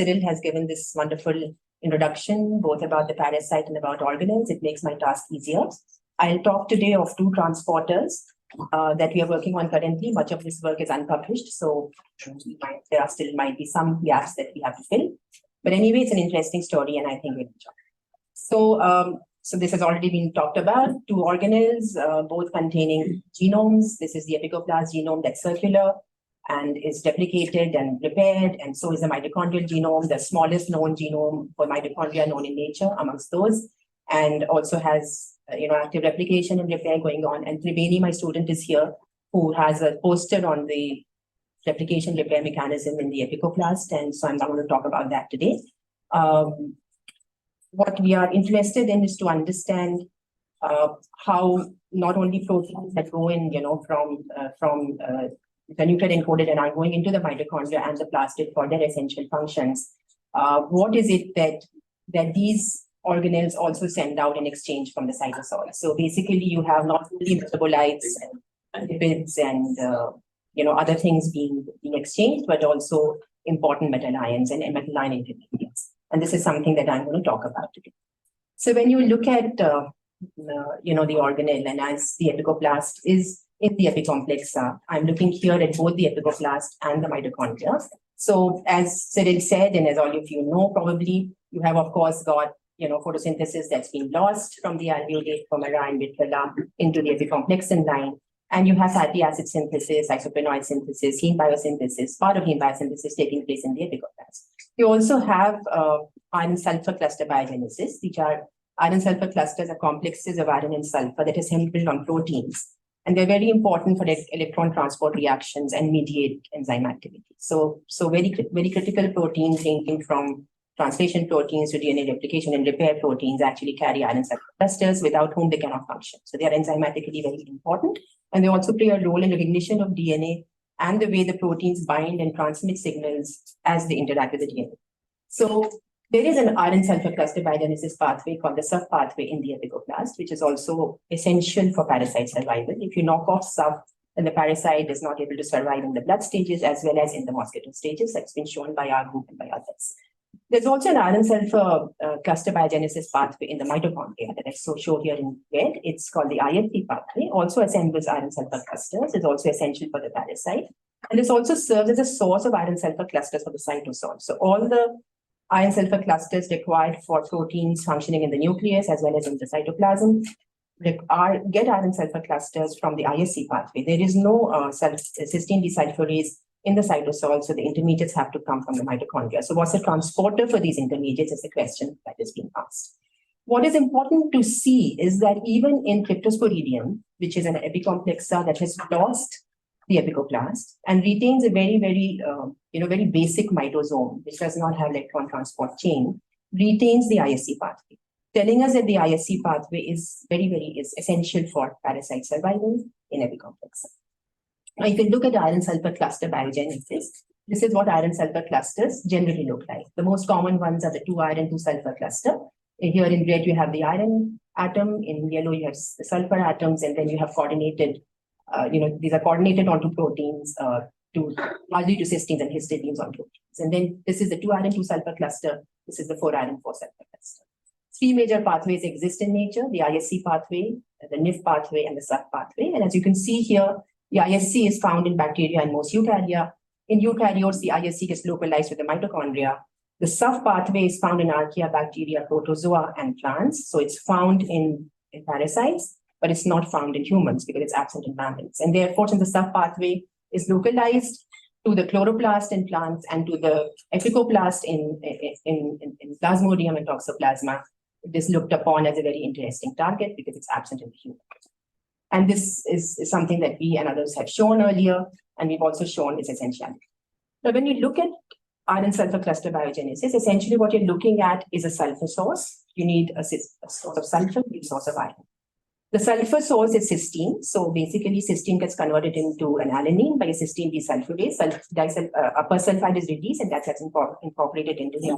Cyril has given this wonderful introduction, both about the parasite and about organelles. It makes my task easier. I'll talk today of two transporters that we are working on currently. Much of this work is unpublished, so there might be some gaps that we have to fill. But anyway, it's an interesting story, and I think we'll enjoy. So this has already been talked about. Two organelles, both containing genomes. This is the apicoplast genome that's circular and is replicated and repaired, and so is the mitochondrial genome, the smallest known genome for mitochondria known in nature amongst those, and also has active replication and repair going on. And Tribeni, my student, is here, who has a poster on the replication repair mechanism in the apicoplast, and so I'm not going to talk about that today. What we are interested in is to understand how not only proteins that go in, from the nuclear encoded and are going into the mitochondria and the plastid for their essential functions. What is it that these organelles also send out in exchange from the cytosol? So basically, you have not only metabolites and lipids and other things being exchanged, but also important metal ions and metal ion intermediates. And this is something that I'm going to talk about today. So when you look at the organelle, and as the apicoplast is in the epicomplexa, I'm looking here at both the epicoplast and the mitochondria. So as Cyril said, and as all of you know, probably, you have, of course, got photosynthesis that's been lost from the alveolate, flumera, and vitrella into the epicomplexan line. And you have fatty acid synthesis, isoprenoid synthesis, heme biosynthesis, part of heme biosynthesis taking place in the epicoplast. You also have iron sulfur cluster biogenesis, which are iron sulfur clusters are complexes of iron and sulfur that is hemmed on proteins. And they're very important for electron transport reactions and mediate enzyme activity. So very critical proteins ranging from translation proteins to DNA replication and repair proteins actually carry iron sulfur clusters, without whom they cannot function. So they are enzymatically very important. And they also play a role in recognition of DNA and the way the proteins bind and transmit signals as they interact with the DNA. So there is an iron sulfur cluster biogenesis pathway called the SUF pathway in the epicoplast, which is also essential for parasite survival. If you knock off SUF, then the parasite is not able to survive in the blood stages as well as in the mosquito stages. That's been shown by our group and by others. There's also an iron sulfur cluster biogenesis pathway in the mitochondria that I show here in red. It's called the IFC pathway, also assembles iron sulfur clusters. It's also essential for the parasite. And this also serves as a source of iron sulfur clusters for the cytosol. So all the iron sulfur clusters required for proteins functioning in the nucleus as well as in the cytoplasm get iron sulfur clusters from the ISC pathway. There is no cysteine desulfurase in the cytosol, so the intermediates have to come from the mitochondria. So what's the transporter for these intermediates is the question that is being asked. What is important to see is that even in Cryptosporidium, which is an epicomplexa that has lost the epicoplast and retains a very, very basic mitosome, which does not have electron transport chain, retains the ISC pathway, telling us that the ISC pathway is is essential for parasite survival in epicomplexa. Now, if you look at iron sulfur cluster biogenesis, this is what iron sulfur clusters generally look like. The most common ones are the 2 iron 2 sulfur cluster. Here in red, you have the iron atom. In yellow, you have the sulfur atoms, and then you have coordinated. These are coordinated onto proteins, largely to cysteines and histidines on proteins. And then this is the 2 iron 2 sulfur cluster. This is the 4 iron 4 sulfur cluster. 3 major pathways exist in nature: the ISC pathway, the NIF pathway, and the SUF pathway. And as you can see here, the ISC is found in bacteria and most eukarya. In eukaryotes, the ISC gets localized with the mitochondria. The SUF pathway is found in archaea, bacteria, protozoa, and plants. So it's found in parasites, but it's not found in humans because it's absent in mammals. And therefore, since the SUF pathway is localized to the chloroplast in plants and to the epicoplast in Plasmodium and Toxoplasma, it is looked upon as a very interesting target because it's absent in the human. And this is something that we and others have shown earlier, and we've also shown its essentiality. Now, when you look at iron sulfur cluster biogenesis, essentially what you're looking at is a sulfur source. You need a source of sulfur, you need a source of iron. The sulfur source is cysteine. So basically, cysteine gets converted into an alanine by a cysteine desulfurase. Upper sulfide is released, and that's incorporated into the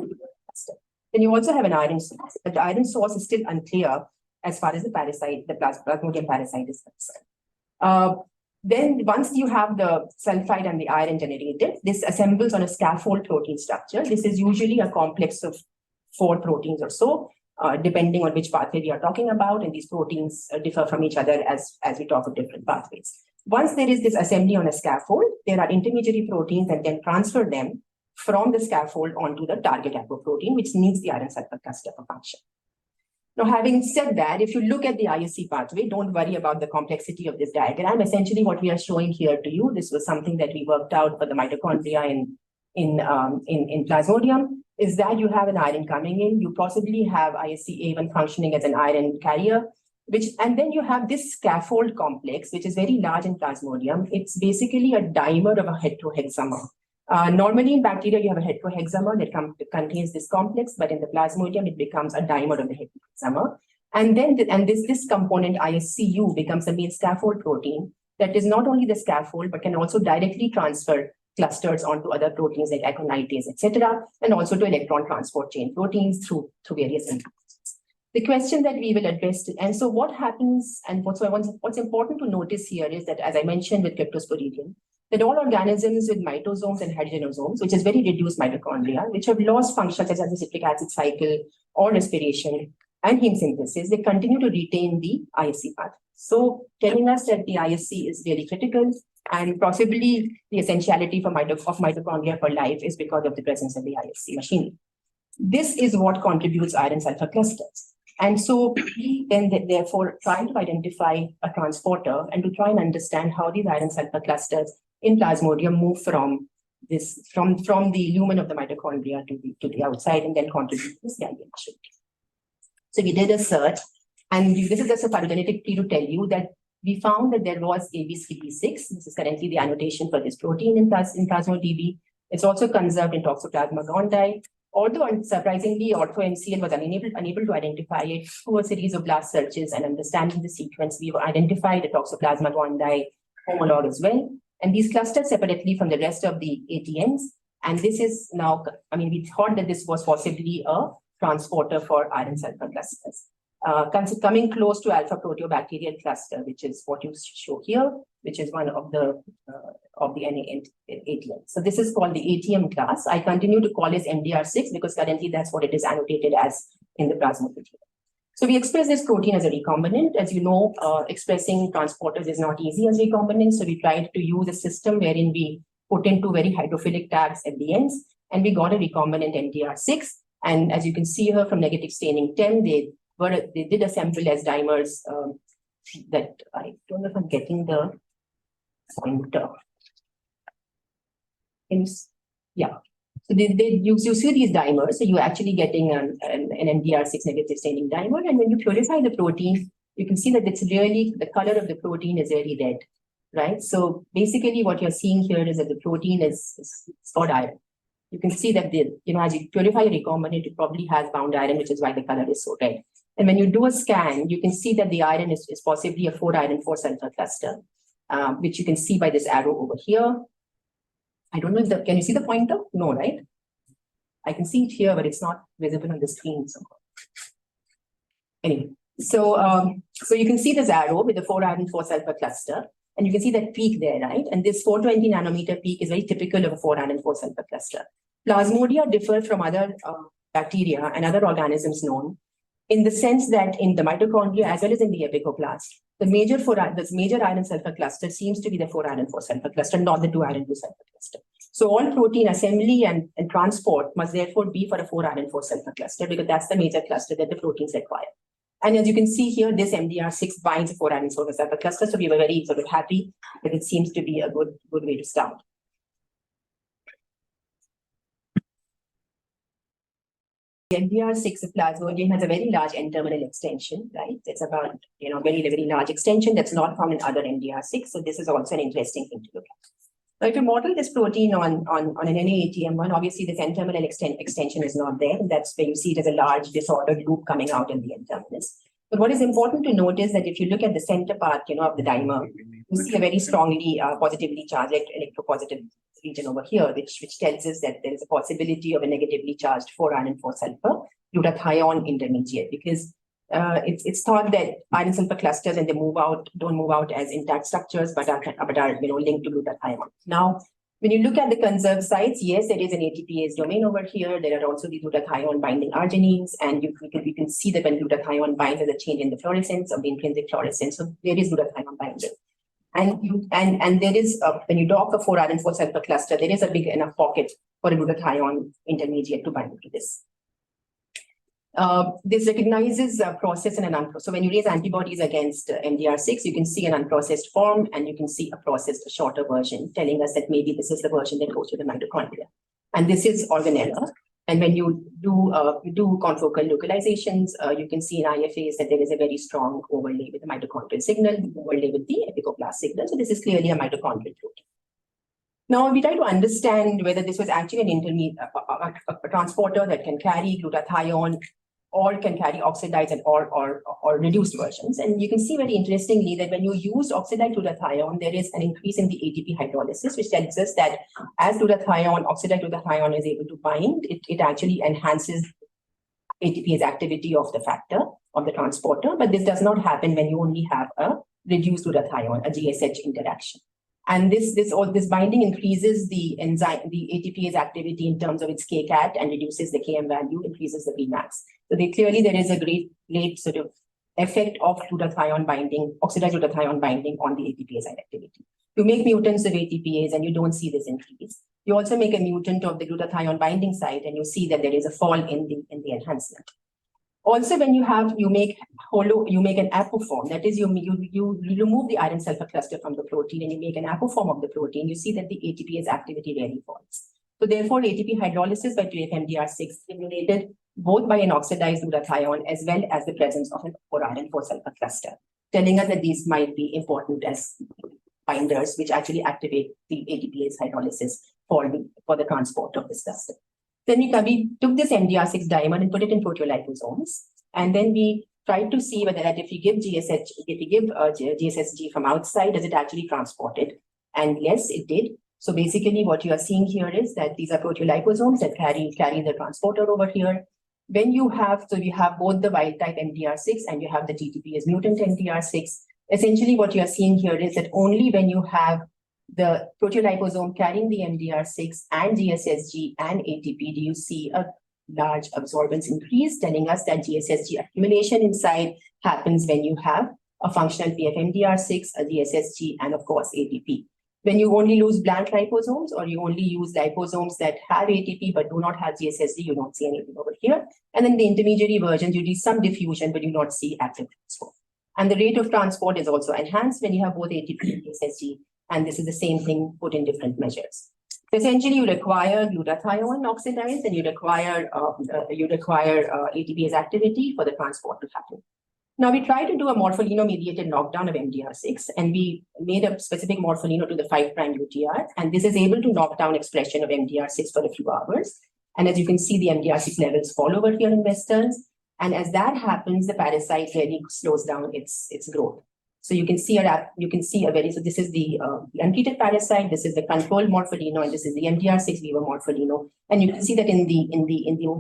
cluster. Then you also have an iron source, but the iron source is still unclear as far as the parasite, the Plasmodium parasite is concerned. Then once you have the sulfide and the iron generated, this assembles on a scaffold protein structure. This is usually a complex of 4 proteins or so, depending on which pathway we are talking about, and these proteins differ from each other as we talk of different pathways. Once there is this assembly on a scaffold, there are intermediary proteins that then transfer them from the scaffold onto the target apoprotein, which needs the iron sulfur cluster for function. Now, having said that, if you look at the ISC pathway, don't worry about the complexity of this diagram. Essentially, what we are showing here to you, this was something that we worked out for the mitochondria in Plasmodium, is that you have an iron coming in, you possibly have ISCA1 functioning as an iron carrier, and then you have this scaffold complex, which is very large in Plasmodium. It's basically a dimer of a heterohexamer. Normally in bacteria, you have a heterohexamer that contains this complex, but in the Plasmodium, it becomes a dimer of the heterohexamer. And then this component, ISCU, becomes the main scaffold protein that is not only the scaffold, but can also directly transfer clusters onto other proteins like aconites, etc., and also to electron transport chain proteins through various enzymes. The question that we will address, and so what happens, and what's important to notice here is that, as I mentioned with Cryptosporidium, that all organisms with mitosomes and heterogenosomes, which is very reduced mitochondria, which have lost functions such as the citric acid cycle or respiration and heme synthesis, they continue to retain the ISC path. So telling us that the ISC is really critical, and possibly the essentiality of mitochondria for life is because of the presence of the ISC machinery. This is what contributes iron sulfur clusters. And so we then therefore trying to identify a transporter and to try and understand how these iron sulfur clusters in Plasmodium move from the lumen of the mitochondria to the outside and then contribute to this Galilean machinery. So we did a search, and this is just a phylogenetic tree to tell you that we found that there was ABCD6. This is currently the annotation for this protein in Plasmodb. It's also conserved in Toxoplasma gondii. Although unsurprisingly, OrthoMCL was unable to identify it through a series of blast searches and understanding the sequence, we've identified the Toxoplasma gondii homolog as well. And these clustered separately from the rest of the ATMs. And this is now, we thought that this was possibly a transporter for iron sulfur clusters. Coming close to alpha proteobacterial cluster, which is what you show here, which is one of the NA ATM. So this is called the ATM class. I continue to call it MDR6 because currently that's what it is annotated as in the Plasmodium. So we express this protein as a recombinant. As you know, expressing transporters is not easy as recombinants. So we tried to use a system wherein we put in 2 very hydrophilic tags at the ends, and we got a recombinant MDR6. And as you can see here from negative staining 10, they did assemble as dimers that I don't know if I'm getting the pointer. Yeah. So you see these dimers, so you're actually getting an MDR6 negative staining dimer. And when you purify the protein, you can see that it's really, the color of the protein is really red, right? So basically what you're seeing here is that the protein is stored iron. You can see that as you purify a recombinant, it probably has bound iron, which is why the color is so red. And when you do a scan, you can see that the iron is possibly a 4 iron 4 sulfur cluster, which you can see by this arrow over here. I don't know if can you see the pointer? No, right? I can see it here, but it's not visible on the screen. So anyway, so you can see this arrow with the 4 iron 4 sulfur cluster, and you can see that peak there, right? And this 420 nanometer peak is very typical of a 4 iron 4 sulfur cluster. Plasmodia differ from other bacteria and other organisms known in the sense that in the mitochondria as well as in the epicoplast, the major iron sulfur cluster seems to be the 4 iron 4 sulfur cluster, not the 2 iron 2 sulfur cluster. So all protein assembly and transport must therefore be for a 4 iron 4 sulfur cluster because that's the major cluster that the proteins require. And as you can see here, this MDR6 binds a 4 iron 4 sulfur cluster. So we were very sort of happy that it seems to be a good way to start. The MDR6 of Plasmodium has a very large N-terminal extension, right? It's about, very, very large extension that's not found in other MDR6. So this is also an interesting thing to look at. Now, if you model this protein on an NAATM1, obviously this N-terminal extension is not there. And that's where you see it as a large disordered loop coming out in the N-terminus. But what is important to note is that if you look at the center part, of the dimer, you see a very strongly positively charged electropositive region over here, which tells us that there is a possibility of a negatively charged 4 iron 4 sulfur glutathione intermediate, because it's thought that iron sulfur clusters, when they don't move out as intact structures, but are linked to glutathione. Now, when you look at the conserved sites, yes, there is an ATPase domain over here. There are also the glutathione binding arginines, and you can see that when glutathione binds, there's a change in the fluorescence of the intrinsic fluorescence. So there is glutathione binding. And there is, when you dock a 4-iron 4-sulfur cluster, there is a big enough pocket for a glutathione intermediate to bind to this. This recognizes a process and an unprocessed. So when you raise antibodies against MDR6, you can see an unprocessed form, and you can see a processed shorter version, telling us that maybe this is the version that goes to the mitochondria. And this is organella. And when you do confocal localizations, you can see in IFAs that there is a very strong overlay with the mitochondrial signal, overlay with the epicoblast signal. So this is clearly a mitochondrial protein. Now we try to understand whether this was actually an intermediate, a transporter that can carry glutathione or can carry oxidized or reduced versions. And you can see very interestingly that when you use oxidized glutathione, there is an increase in the ATP hydrolysis, which tells us that as oxidized glutathione is able to bind, it actually enhances ATPase activity of the factor of the transporter. But this does not happen when you only have a reduced glutathione, a GSH interaction. And this binding increases the enzyme, the ATPase activity in terms of its kcat and reduces the Km value, increases the Vmax. So there is a great sort of effect of glutathione binding, oxidized glutathione binding on the ATPase activity. You make mutants of ATPase and you don't see this increase. You also make a mutant of the glutathione binding site and you see that there is a fall in the enhancement. Also, when you make an apoform, that is, you remove the iron sulfur cluster from the protein and you make an apoform of the protein, you see that the ATPase activity really falls. So therefore, ATP hydrolysis by 2FMDR6 stimulated both by an oxidized glutathione as well as the presence of an 4-iron 4-sulfur cluster, telling us that these might be important as binders which actually activate the ATPase hydrolysis for the transport of this cluster. Then we took this MDR6 dimer and put it in proteoliposomes, and then we tried to see whether that if you give GSSG from outside, does it actually transport it? And yes, it did. So basically, what you are seeing here is that these are proteoliposomes that carry the transporter over here. When you have both the wild type MDR6 and you have the GTPase mutant MDR6. Essentially, what you are seeing here is that only when you have the proteoliposome carrying the MDR6 and GSSG and ATP, do you see a large absorbance increase, telling us that GSSG accumulation inside happens when you have a functional PFMDR6, a GSSG, and of course ATP. When you only use blank liposomes or you only use liposomes that have ATP but do not have GSSG, you don't see anything over here. And then the intermediary versions, you see some diffusion, but you don't see active transport. And the rate of transport is also enhanced when you have both ATP and GSSG. And this is the same thing put in different measures. So essentially, you require glutathione oxidized and you require ATPase activity for the transport to happen. Now, we tried to do a morpholino-mediated knockdown of MDR6, and we made a specific morpholino to the 5' UTR, and this is able to knock down expression of MDR6 for a few hours. And as you can see, the MDR6 levels fall over here in Westerns. And as that happens, the parasite really slows down its growth. So you can see so this is the untreated parasite, this is the controlled morpholino, and this is the MDR6 Weaver morpholino. And you can see that in the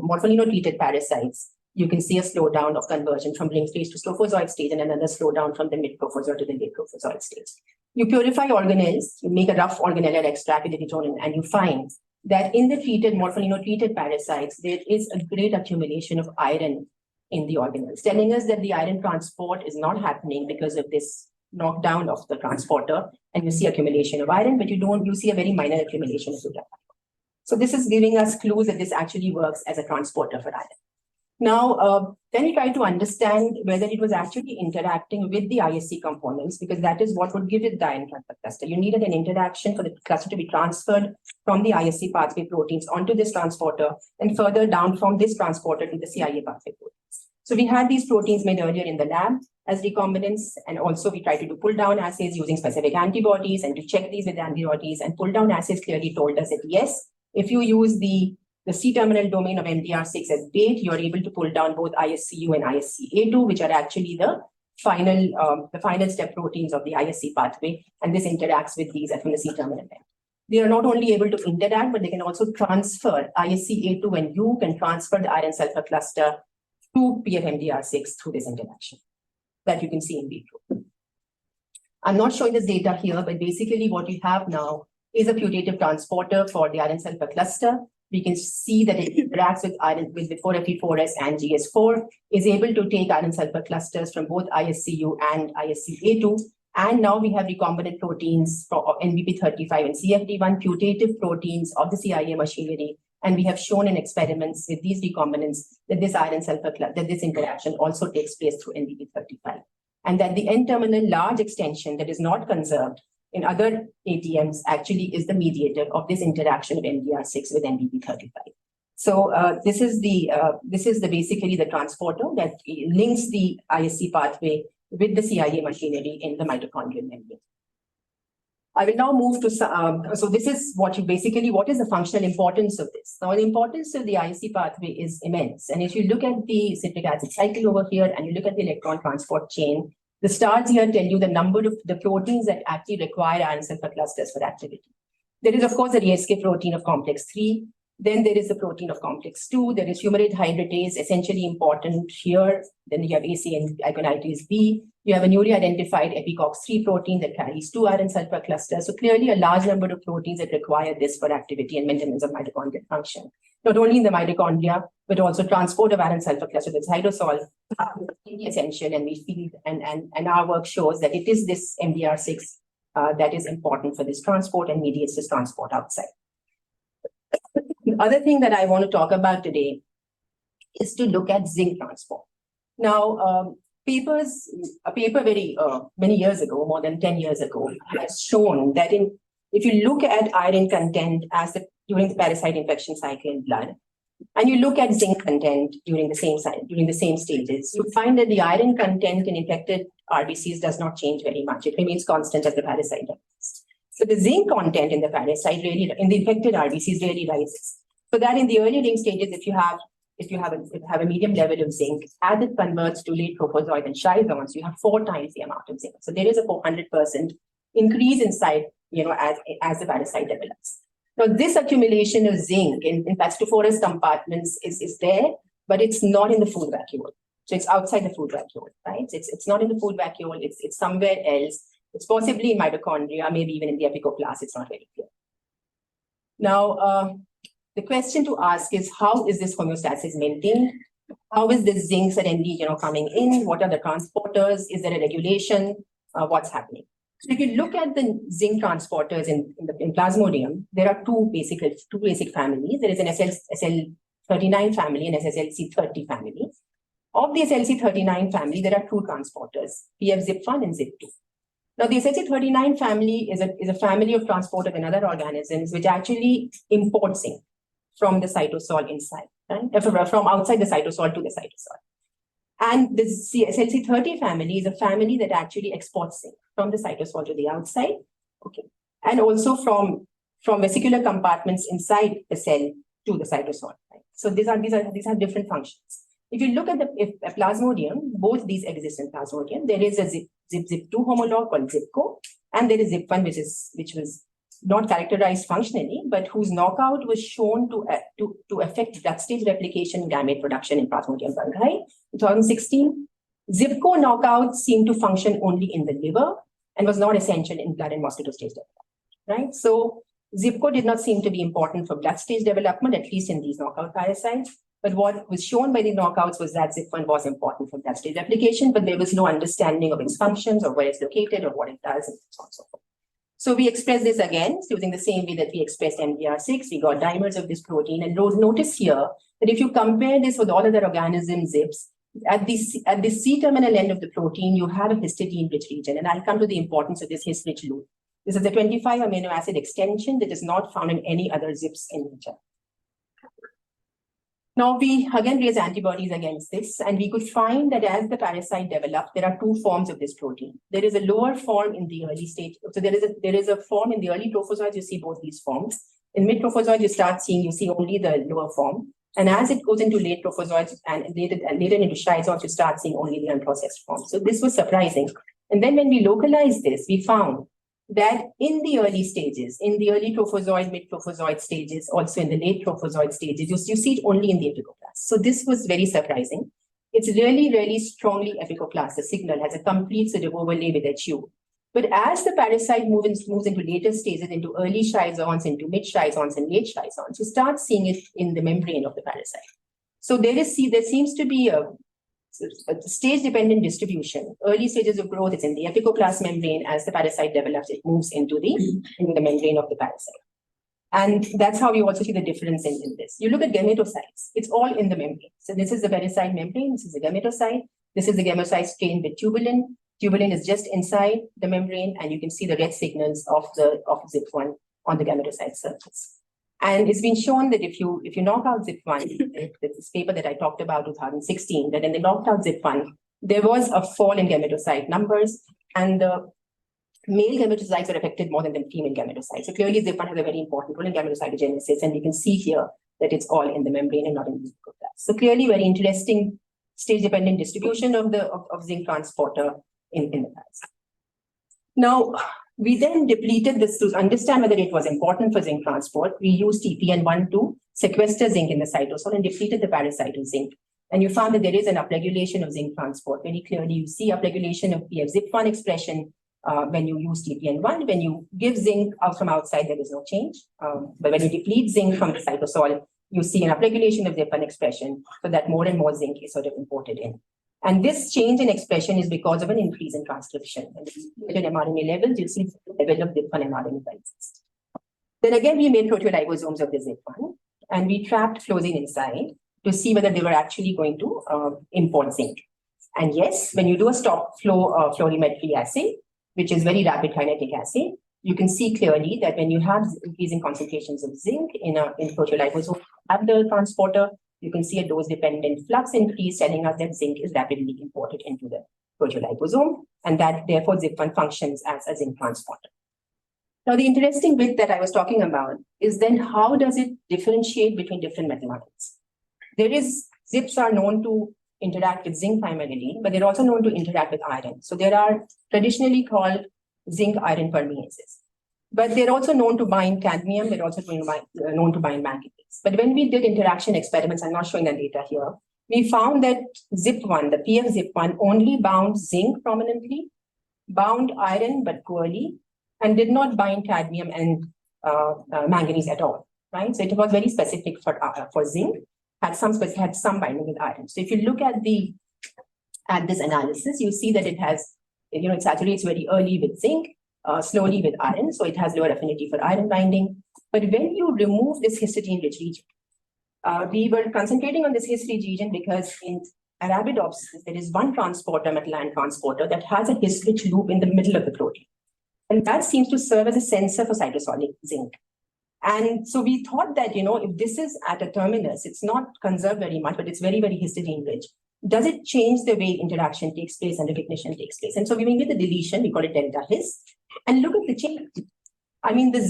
morpholino treated parasites, you can see a slowdown of conversion from ring stage to strophozoid stage and another slowdown from the mid-prophozoid to the late prophozoid stage. You purify organelles, you make a rough organelle extract with epitonin, and you find that in the morpholino treated parasites, there is a great accumulation of iron in the organelles, telling us that the iron transport is not happening because of this knockdown of the transporter, and you see accumulation of iron, but you see a very minor accumulation of glutathione. So this is giving us clues that this actually works as a transporter for iron. Now, then we try to understand whether it was actually interacting with the ISC components, because that is what would give it the iron cluster. You needed an interaction for the cluster to be transferred from the ISC pathway proteins onto this transporter and further down from this transporter to the CIA pathway proteins. So we had these proteins made earlier in the lab as recombinants, and also we tried to do pull-down assays using specific antibodies and to check these with antibodies, and pull-down assays clearly told us that yes, if you use the C-terminal domain of MDR6 as bait, you're able to pull down both ISCU and ISCA2, which are actually the final step proteins of the ISC pathway, and this interacts with these from the C-terminal end. They are not only able to interact, but they can also transfer ISCA2, and you can transfer the iron sulfur cluster to PFMDR6 through this interaction that you can see in vitro. I'm not showing this data here, but basically what we have now is a putative transporter for the iron sulfur cluster. We can see that it interacts with iron with 4Fe4S and GS4, is able to take iron sulfur clusters from both ISCU and ISCA2. And now we have recombinant proteins for NBP35 and CFD1, putative proteins of the CIA machinery. And we have shown in experiments with these recombinants that this iron sulfur that this interaction also takes place through NBP35. And that the N-terminal large extension that is not conserved in other ATMs actually is the mediator of this interaction of MDR6 with NBP35. So this is basically the transporter that links the ISC pathway with the CIA machinery in the mitochondrial membrane. I will now move to, so this is what is the functional importance of this? Now, the importance of the IC pathway is immense. And if you look at the citric acid cycle over here and you look at the electron transport chain, the stars here tell you the number of the proteins that actually require iron sulfur clusters for activity. There is, of course, the re-escape protein of complex 3. Then there is the protein of complex 2. There is fumarate hydratase, essentially important here. Then you have AC and iconitase B. You have a newly identified epicox-3 protein that carries 2 iron sulfur clusters. So clearly a large number of proteins that require this for activity and maintenance of mitochondrial function. Not only in the mitochondria, but also transport of iron sulfur cluster with cytosol is essential. And we feel, and our work shows that it is this MDR6 that is important for this transport and mediates this transport outside. The other thing that I want to talk about today is to look at zinc transport. Now, a paper very many years ago, more than 10 years ago, has shown that if you look at iron content during the parasite infection cycle in blood, and you look at zinc content during the same stages, you find that the iron content in infected RBCs does not change very much. It remains constant as the parasite does. So the zinc content in the parasite in the infected RBCs really rises. So that in the early ring stages, if you have a medium level of zinc, as it converts to late trophozoite and schizons, you have 4 times the amount of zinc. So there is a 400% increase inside, as the parasite develops. Now this accumulation of zinc in plastophorus compartments is there, but it's not in the food vacuole. So it's outside the food vacuole, right? It's not in the food vacuole. It's somewhere else. It's possibly in mitochondria, maybe even in the epicoplast. It's not very clear. Now, the question to ask is, how is this homeostasis maintained? How is this zinc suddenly, coming in? What are the transporters? Is there a regulation? What's happening? So if you look at the zinc transporters in Plasmodium, there are two basic families. There is an SL39 family and SSLC30 family. Of the SLC39 family, there are 2 transporters, PFZip1 and ZIP2. Now, the SLC39 family is a family of transporters in other organisms which actually import zinc from the cytosol inside, right? From outside the cytosol to the cytosol. And the SLC30 family is a family that actually exports zinc from the cytosol to the outside, okay, and also from vesicular compartments inside the cell to the cytosol. Right? So these are different functions. If you look at the Plasmodium, both these exist in Plasmodium. There is a ZIP2 homolog called ZIPCO, and there is ZIP1, which was not characterized functionally, but whose knockout was shown to affect blood stage replication and gamete production in Plasmodium fungi. In 2016, ZIPCO knockouts seemed to function only in the liver and was not essential in blood and mosquito stage development, right? So ZIPCO did not seem to be important for blood stage development, at least in these knockout parasites. But what was shown by the knockouts was that ZIP1 was important for blood stage replication, but there was no understanding of its functions or where it's located or what it does, and so on and so forth. So we expressed this again using the same way that we expressed MDR6. We got dimers of this protein, and notice here that if you compare this with all other organism ZIPs, at the C-terminal end of the protein, you have a histidine-rich region, and I'll come to the importance of this his-rich loop. This is a 25 amino acid extension that is not found in any other ZIPs in nature. Now, we again raise antibodies against this, and we could find that as the parasite developed, there are 2 forms of this protein. There is a lower form in the early stage. So there is a form in the early trophozoites, you see both these forms. In mid trophozoites, you see only the lower form. And as it goes into late trophozoites and later into schizons, you start seeing only the unprocessed form. So this was surprising. And then when we localized this, we found that in the early stages, in the early trophozoid, mid trophozoid stages, also in the late trophozoid stages, you see it only in the epicoplast. So this was very surprising. It's really strongly epicoclast. The signal has a complete sort of overlay with HU. But as the parasite moves into later stages, into early schizons, into mid schizons and late schizons, you start seeing it in the membrane of the parasite. So there seems to be a stage-dependent distribution. Early stages of growth, it's in the epicoclast membrane. As the parasite develops, it moves into the membrane of the parasite. And that's how you also see the difference in this. You look at gametocytes, it's all in the membrane. So this is the parasite membrane, this is the gametocyte, this is the gametocyte stained with tubulin. Tubulin is just inside the membrane, and you can see the red signals of ZIP1 on the gametocyte surface. And it's been shown that if you knock out ZIP1, this paper that I talked about, 2016, that when they knocked out ZIP1, there was a fall in gametocyte numbers, and the male gametocytes are affected more than the female gametocytes. So clearly ZIP1 has a very important role in gametocytogenesis, and you can see here that it's all in the membrane and not in the epicoclast. So clearly very interesting stage-dependent distribution of zinc transporter in the parasite. Now, we then depleted this to understand whether it was important for zinc transport. We used TPN1 to sequester zinc in the cytosol and depleted the parasite of zinc. And you found that there is an upregulation of zinc transport. Very clearly, you see upregulation of PF-ZIP1 expression when you use TPN1. When you give zinc out from outside, there is no change. But when you deplete zinc from the cytosol, you see an upregulation of ZIP1 expression, so that more and more zinc is sort of imported in. And this change in expression is because of an increase in transcription. And at mRNA levels, you see the level of ZIP1 mRNA exist. Then again, we made proteoliposomes of the ZIP1, and we trapped fluorine inside to see whether they were actually going to import zinc. And yes, when you do a stop flow fluorimetry assay, which is very rapid kinetic assay, you can see clearly that when you have increasing concentrations of zinc in proteoliposome at the transporter, you can see a dose-dependent flux increase telling us that zinc is rapidly imported into the proteoliposome, and that therefore ZIP1 functions as a zinc transporter. Now, the interesting bit that I was talking about is then how does it differentiate between different metal ions? ZIPs are known to interact with zinc primarily, but they're also known to interact with iron. So there are traditionally called zinc iron permeases. But they're also known to bind cadmium, they're also known to bind manganese. But when we did interaction experiments, I'm not showing the data here, we found that ZIP1, the PF-ZIP1, only bound zinc prominently, bound iron but poorly, and did not bind cadmium and manganese at all, right? So it was very specific for zinc, had some binding with iron. So if you look at this analysis, you see that it has, it saturates very early with zinc, slowly with iron, so it has lower affinity for iron binding. But when you remove this histidine-rich region, we were concentrating on this histidine region because in Arabidopsis, there is one transporter, metal ion transporter, that has a his-rich loop in the middle of the protein. And that seems to serve as a sensor for cytosolic zinc. And so we thought that, if this is at a terminus, it's not conserved very much, but it's very, very histidine-rich. Does it change the way interaction takes place and recognition takes place? And so we make the deletion, we call it delta his, and look at the change. I mean, the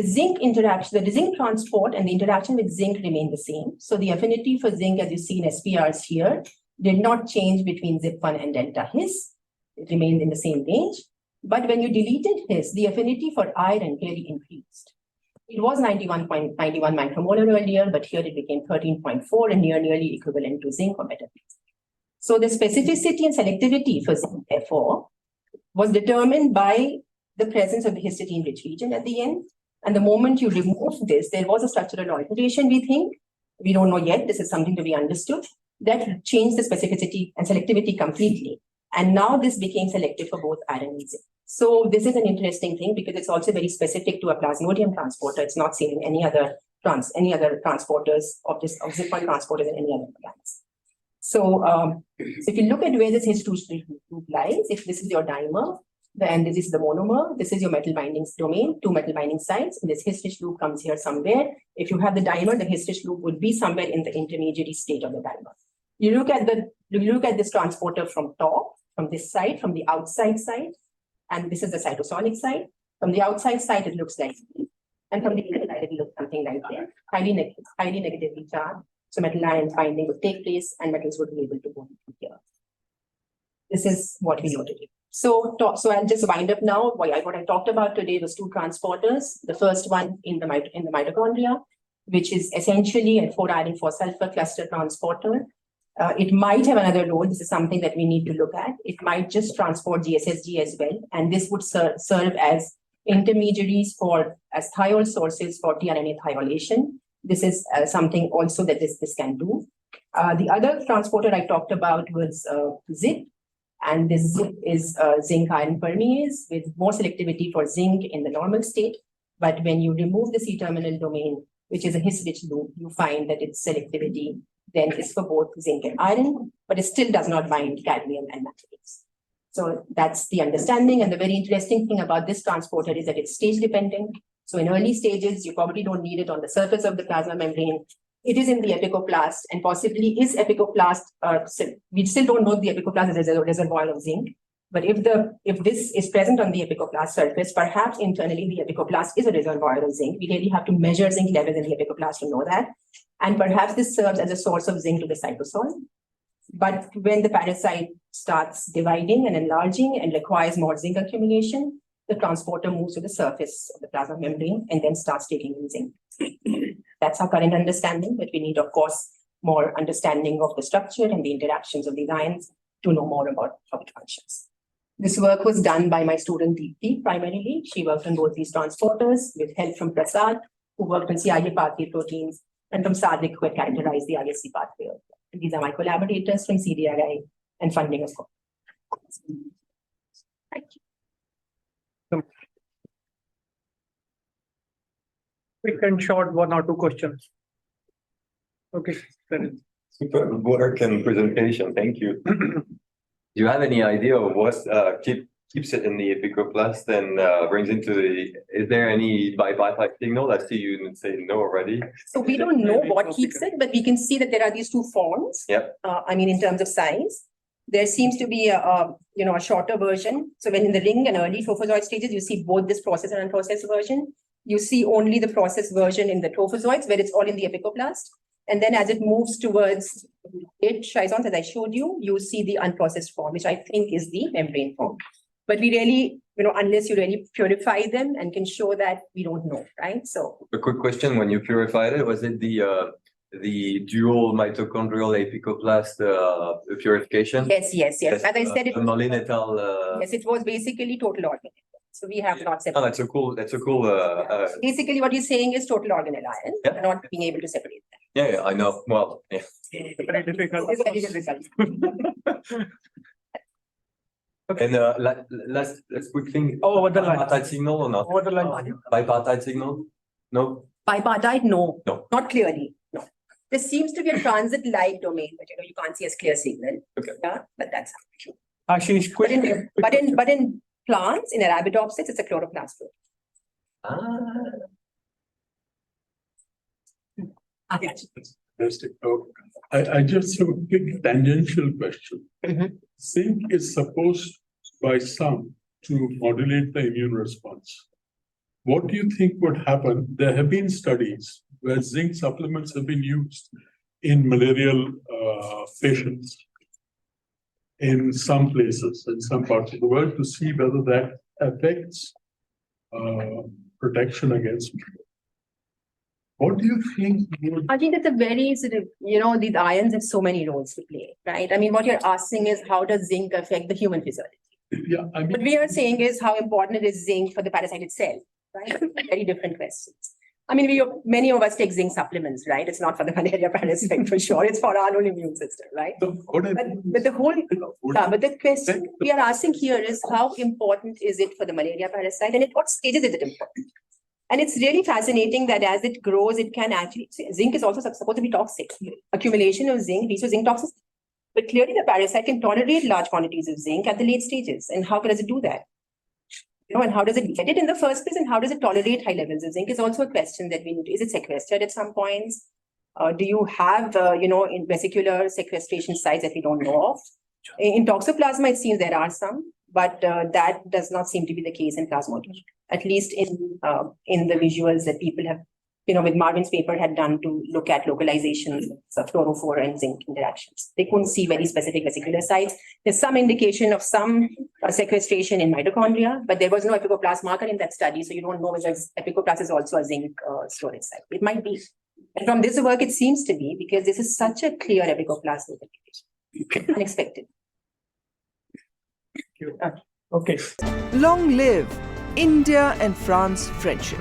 zinc interaction, the zinc transport and the interaction with zinc remain the same. So the affinity for zinc, as you see in SPRs here, did not change between ZIP1 and delta his. It remained in the same range. But when you deleted his, the affinity for iron clearly increased. It was 91.91 micromolar earlier, but here it became 13.4 and nearly equivalent to zinc or better. So the specificity and selectivity for zinc, therefore, was determined by the presence of the histidine-rich region at the end. And the moment you remove this, there was a structural alteration, we think. We don't know yet. This is something to be understood. That changed the specificity and selectivity completely. And now this became selective for both iron and zinc. So this is an interesting thing because it's also very specific to a plasmodium transporter. It's not seen in any other transporters of ZIP1 transporters in any other plants. So, if you look at where this his-2 loop lies, if this is your dimer, then this is the monomer, this is your metal binding domain, 2 metal binding sites, and this his-2 loop comes here somewhere. If you have the dimer, the his-2 loop would be somewhere in the intermediary state of the dimer. You look at this transporter from top, from this side, from the outside side, and this is the cytosolic side. From the outside side, it looks like this, and from the inside, it looks something like that, highly negatively charged. So metal ion binding would take place, and metals would be able to go here. This is what we noted. So I'll just wind up now. What I talked about today was 2 transporters. The first one in the mitochondria, which is essentially a 4 iron 4 sulfur cluster transporter. It might have another role. This is something that we need to look at. It might just transport GSSG as well. And this would serve as intermediaries as thiol sources for tRNA thiolation. This is something also that this can do. The other transporter I talked about was ZIP. And this ZIP is zinc iron permease with more selectivity for zinc in the normal state. But when you remove the C-terminal domain, which is a his-rich loop, you find that its selectivity then is for both zinc and iron, but it still does not bind cadmium and manganese. So that's the understanding. And the very interesting thing about this transporter is that it's stage dependent. So in early stages, you probably don't need it on the surface of the plasma membrane. It is in the epicoplast and possibly is epicoplast. We still don't know the epicoplast is a reservoir of zinc. But if this is present on the epicoplast surface, perhaps internally the epicoplast is a reservoir of zinc. We really have to measure zinc levels in the epicoplast to know that. And perhaps this serves as a source of zinc to the cytosol. But when the parasite starts dividing and enlarging and requires more zinc accumulation, the transporter moves to the surface of the plasma membrane and then starts taking in zinc. That's our current understanding, but we need, of course, more understanding of the structure and the interactions of these ions to know more about how it functions. This work was done by my student Deepti primarily. She worked on both these transporters with help from Prasad, who worked on CIA pathway proteins, and from Sadik, who had characterized the IFC pathway. And these are my collaborators from CDRI and funding, of course. Thank you. Quick and short, 1 or 2 questions. Okay. Super work and presentation. Thank you. Do you have any idea of what keeps it in the epicoplast and brings into the? Is there any bipartite signal? I see you say no already. So we don't know what keeps it, but we can see that there are these 2 forms. Yep. I mean, in terms of size, there seems to be a shorter version. So when in the ring and early trophozoid stages, you see both this processed and unprocessed version. You see only the processed version in the trophozoites, where it's all in the epicoplast. And then as it moves towards 8 chizons, as I showed you, you see the unprocessed form, which I think is the membrane form. But we really, unless you really purify them and can show that, we don't know, right? So a quick question: when you purified it, was it the dual mitochondrial epicoplast purification? Yes. As I said, yes, it was basically total organelle. So we have not separated. Oh, that's a cool. Basically, what you're saying is total organelle ion. Yeah. We're not being able to separate that. Yeah, I know. Well, yeah. Very difficult. It's very difficult. Okay. And last quick thing. Oh, over the line. Bipartite signal or not? Over the line. Bipartite signal? No. Bipartite, no. No. Not clearly. No. There seems to be a transit-like domain, but you can't see as clear signal. Okay. Yeah, but that's how. Ashish, quick. But in plants, in Arabidopsis, it's a chloroplast. I just have a quick tangential question. Zinc is supposed by some to modulate the immune response. What do you think would happen? There have been studies where zinc supplements have been used in malarial patients in some places, in some parts of the world, to see whether that affects protection against malaria. What do you think? I think that's a very sort of, these ions have so many roles to play, right? I mean, what you're asking is how does zinc affect the human physiology? Yeah, I mean, what we are saying is how important it is zinc for the parasite itself, right? Very different questions. I mean, many of us take zinc supplements, right? It's not for the malaria parasite for sure. It's for our own immune system, right? But the question we are asking here is how important is it for the malaria parasite, and at what stages is it important? And it's really fascinating that as it grows, it can actually, zinc is also supposed to be toxic. Accumulation of zinc leads to zinc toxicity. But clearly the parasite can tolerate large quantities of zinc at the late stages. And how does it do that? And how does it get it in the first place? And how does it tolerate high levels of zinc is also a question that we need. Is it sequestered at some points? Do you have, in vesicular sequestration sites that we don't know of? In toxoplasma, it seems there are some, but that does not seem to be the case in plasmodium, at least in the visuals that people have, with Marvin's paper had done to look at localizations of fluorophore and zinc interactions. They couldn't see very specific vesicular sites. There's some indication of some sequestration in mitochondria, but there was no epicoplast marker in that study, so you don't know whether epicoplast is also a zinc storage site. It might be. And from this work, it seems to be, because this is such a clear epicoplastic application. Unexpected. Okay. Long live India and France friendship.